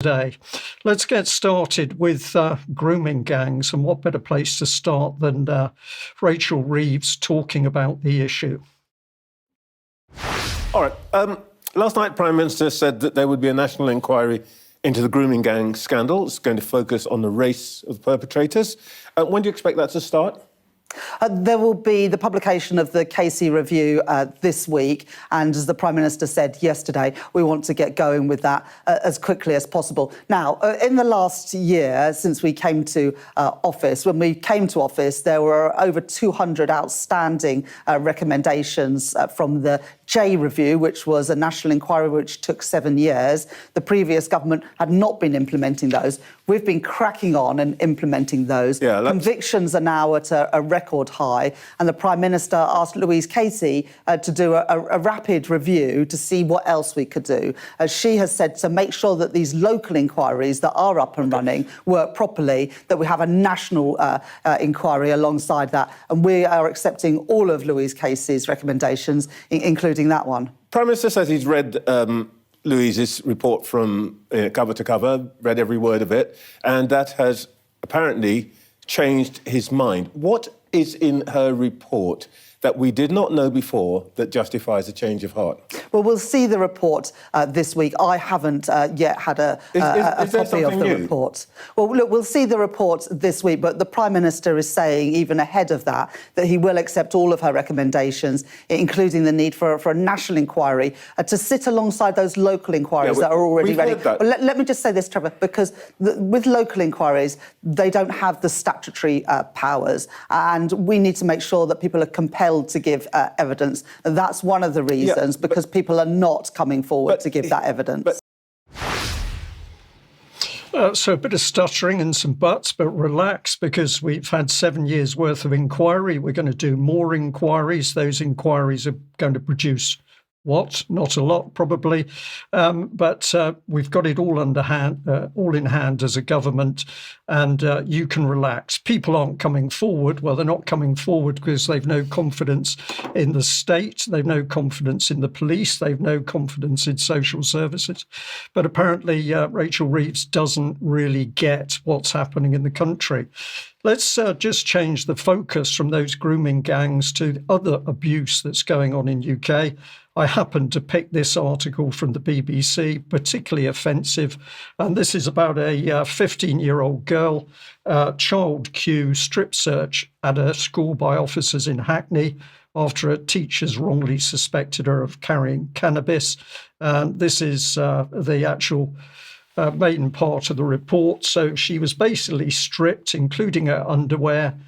Today. Let's get started with grooming gangs, and what better place to start than Rachel Reeves talking about the issue. All right. Last night, Prime Minister said that there would be a national inquiry into the grooming gang scandal. It's going to focus on the race of the perpetrators. When do you expect that to start? There will be the publication of the KC review this week, and as the Prime Minister said yesterday, we want to get going with that as quickly as possible. Now, in the last year, since we came to office, when we came to office, there were over 200 outstanding recommendations from the J review, which was a national inquiry which took 7 years. The previous government had not been implementing those. We've been cracking on and implementing those. Convictions are now at a record high, and the Prime Minister asked Louise Casey to do a rapid review to see what else we could do. As she has said, to make sure that these local inquiries that are up and running work properly, that we have a national inquiry alongside that, and we are accepting all of Louise Casey's recommendations, including that one. Prime Minister says he's read Louise's report from cover to cover, read every word of it, and that has apparently changed his mind. What is in her report that we did not know before that justifies a change of heart? Well, we'll see the report this week. I haven't yet had a copy of the report. Well, look, we'll see the report this week, but the Prime Minister is saying, even ahead of that he will accept all of her recommendations, including the need for a national inquiry to sit alongside those local inquiries that are already ready. But let me just say this, Trevor, because with local inquiries, they don't have the statutory powers, and we need to make sure that people are compelled to give evidence. And that's one of the reasons, because people are not coming forward to give that evidence. So a bit of stuttering and some buts, but relax, because we've had 7 years worth of inquiry. We're going to do more inquiries. Those inquiries are going to produce what? Not a lot, probably. But we've got it all in hand as a government, and you can relax. People aren't coming forward. Well, they're not coming forward because they've no confidence in the state. They've no confidence in the police. They've no confidence in social services. But apparently, Rachel Reeves doesn't really get what's happening in the country. Let's just change the focus from those grooming gangs to other abuse that's going on in UK. I happened to pick this article from the BBC, particularly offensive, and this is about a 15-year-old girl, child queue strip search at a school by officers in Hackney after her teachers wrongly suspected her of carrying cannabis. This is the actual main part of the report. So she was basically stripped, including her underwear,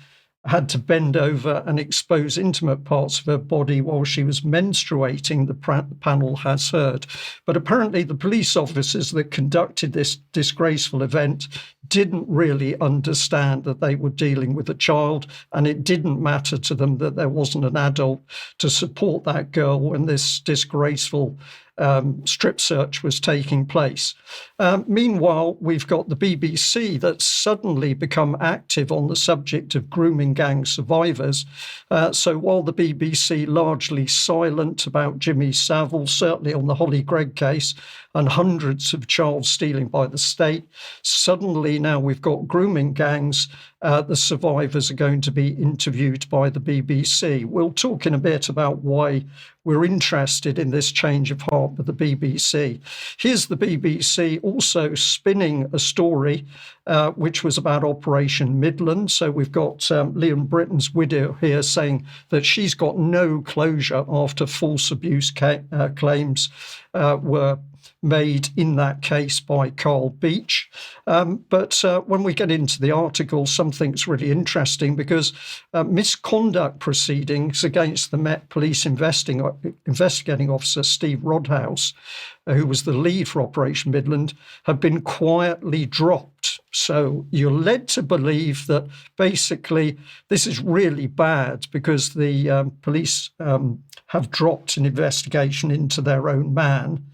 had to bend over and expose intimate parts of her body while she was menstruating, the panel has heard. But apparently the police officers that conducted this disgraceful event didn't really understand that they were dealing with a child, and it didn't matter to them that there wasn't an adult to support that girl when this disgraceful strip search was taking place. Meanwhile, we've got the BBC that's suddenly become active on the subject of grooming gang survivors. So while the BBC largely silent about Jimmy Savile, certainly on the Holly Gregg case, and hundreds of child stealing by the state, suddenly now we've got grooming gangs. The survivors are going to be interviewed by the BBC. We'll talk in a bit about why we're interested in this change of heart with the BBC. Here's the BBC also spinning a story which was about Operation Midland. So we've got Liam Brittan's widow here saying that she's got no closure after false abuse claims were made in that case by Carl Beach. But when we get into the article, something's really interesting, because misconduct proceedings against the Met Police investigating officer Steve Rodhouse, who was the lead for Operation Midland, have been quietly dropped. So you're led to believe that basically this is really bad because the police have dropped an investigation into their own man.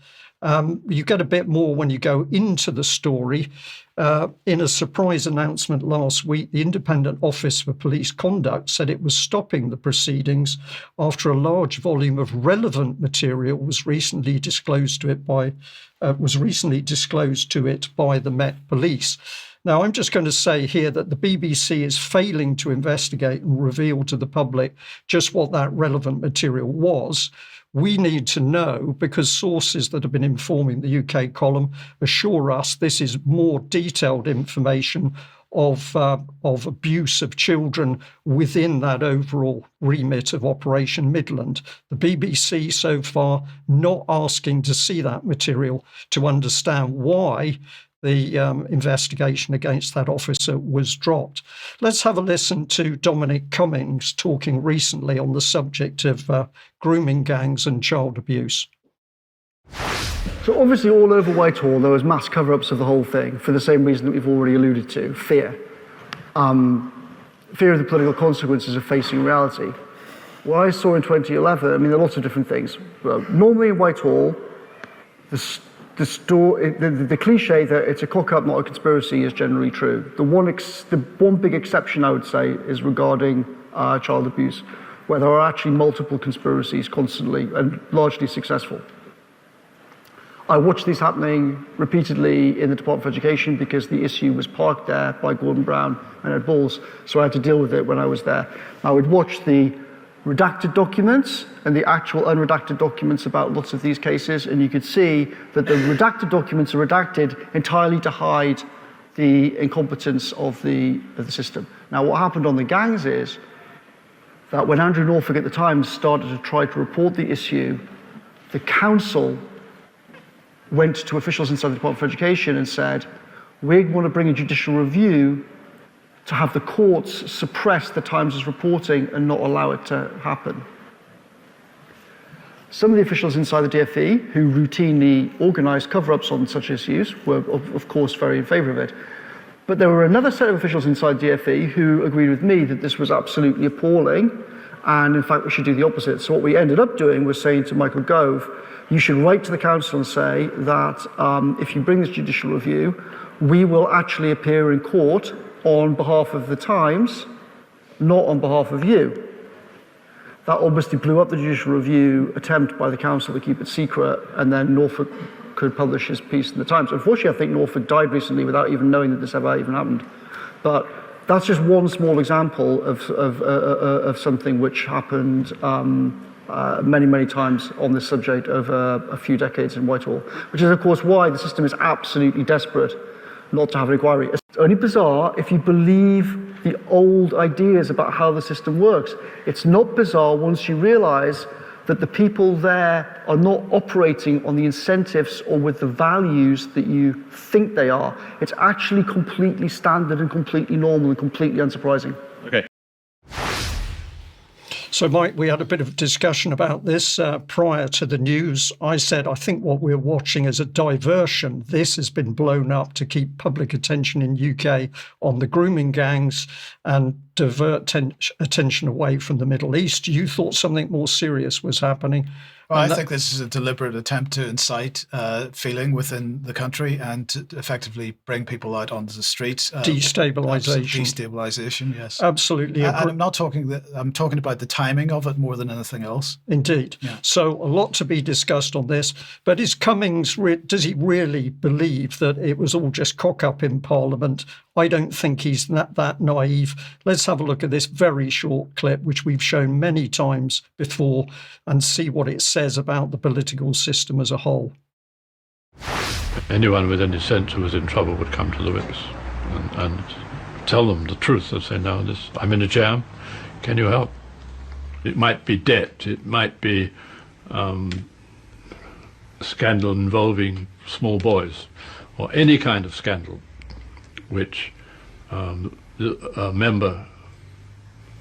You get a bit more when you go into the story. In a surprise announcement last week, the Independent Office for Police Conduct said it was stopping the proceedings after a large volume of relevant material was recently disclosed to it by the Met Police. Now, I'm just going to say here that the BBC is failing to investigate and reveal to the public just what that relevant material was. We need to know, because sources that have been informing the UK column assure us this is more detailed information of abuse of children within that overall remit of Operation Midland. The BBC so far not asking to see that material to understand why the investigation against that officer was dropped. Let's have a listen to Dominic Cummings talking recently on the subject of grooming gangs and child abuse. So obviously all over Whitehall there was mass cover-ups of the whole thing for the same reason that we've already alluded to, fear. Fear of the political consequences of facing reality. What I saw in 2011, I mean, there are lots of different things. Well, normally in Whitehall, the cliche that it's a cock-up, not a conspiracy, is generally true. The one big exception, I would say, is regarding child abuse, where there are actually multiple conspiracies constantly and largely successful. I watched these happening repeatedly in the Department of Education because the issue was parked there by Gordon Brown and Ed Balls, so I had to deal with it when I was there. I would watch the redacted documents and the actual unredacted documents about lots of these cases, and you could see that the redacted documents are redacted entirely to hide the incompetence of the system. Now, what happened on the gangs is that when Andrew Norfolk at the time started to try to report the issue, the council went to officials inside the Department of Education and said, we want to bring a judicial review to have the courts suppress the Times' reporting and not allow it to happen. Some of the officials inside the DfE, who routinely organised cover-ups on such issues, were of course very in favour of it. But there were another set of officials inside DfE who agreed with me that this was absolutely appalling, and in fact we should do the opposite. So what we ended up doing was saying to Michael Gove, you should write to the council and say that if you bring this judicial review, we will actually appear in court on behalf of the Times, not on behalf of you. That obviously blew up the judicial review attempt by the council to keep it secret, and then Norfolk could publish his piece in the Times. Unfortunately, I think Norfolk died recently without even knowing that this ever even happened. But that's just one small example of something which happened many, many times on this subject over a few decades in Whitehall, which is, of course, why the system is absolutely desperate not to have an inquiry. It's only bizarre if you believe the old ideas about how the system works. It's not bizarre once you realise that the people there are not operating on the incentives or with the values that you think they are. It's actually completely standard and completely normal and completely unsurprising. Okay. So, Mike, we had a bit of a discussion about this prior to the news. I said, I think what we're watching is a diversion. This has been blown up to keep public attention in UK on the grooming gangs and divert attention away from the Middle East. You thought something more serious was happening. Well, I think this is a deliberate attempt to incite feeling within the country and to effectively bring people out onto the streets. Destabilisation. Destabilisation, yes. Absolutely. And I'm not talking I'm talking about the timing of it more than anything else. Indeed. Yeah. So a lot to be discussed on this. But is Cummings, does he really believe that it was all just cock up in Parliament? I don't think he's that naive. Let's have a look at this very short clip, which we've shown many times before, and see what it says about the political system as a whole. Anyone with any sense who was in trouble would come to the whips and tell them the truth. They'd say, no, I'm in a jam. Can you help? It might be debt. It might be a scandal involving small boys, or any kind of scandal which a member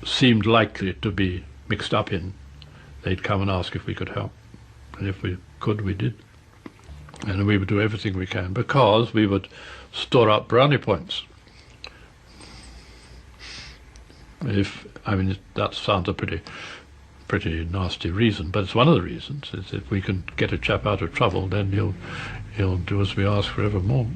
seemed likely to be mixed up in. They'd come and ask if we could help. And if we could, we did. And we would do everything we can, because we would store up brownie points. That sounds a pretty pretty nasty reason, but it's one of the reasons. Is if we can get a chap out of trouble, then he'll do as we ask forevermore.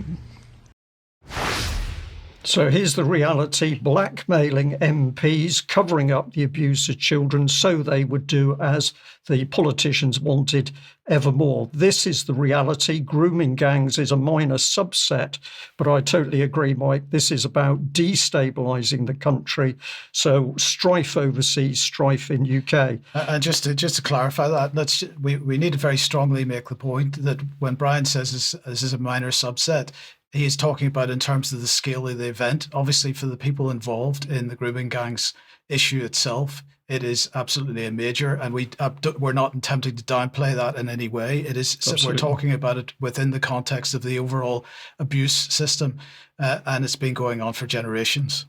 So here's the reality: blackmailing MPs, covering up the abuse of children so they would do as the politicians wanted evermore. This is the reality. Grooming gangs is a minor subset, but I totally agree, Mike. This is about destabilising the country. So strife overseas, strife in UK. And just to clarify that, we need to very strongly make the point that when Brian says this is a minor subset, he is talking about in terms of the scale of the event. Obviously, for the people involved in the grooming gangs issue itself, it is absolutely a major, and we're not attempting to downplay that in any way. It is We're talking about it within the context of the overall abuse system, and it's been going on for generations.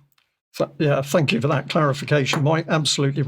Yeah, thank you for that clarification, Mike. Absolutely right.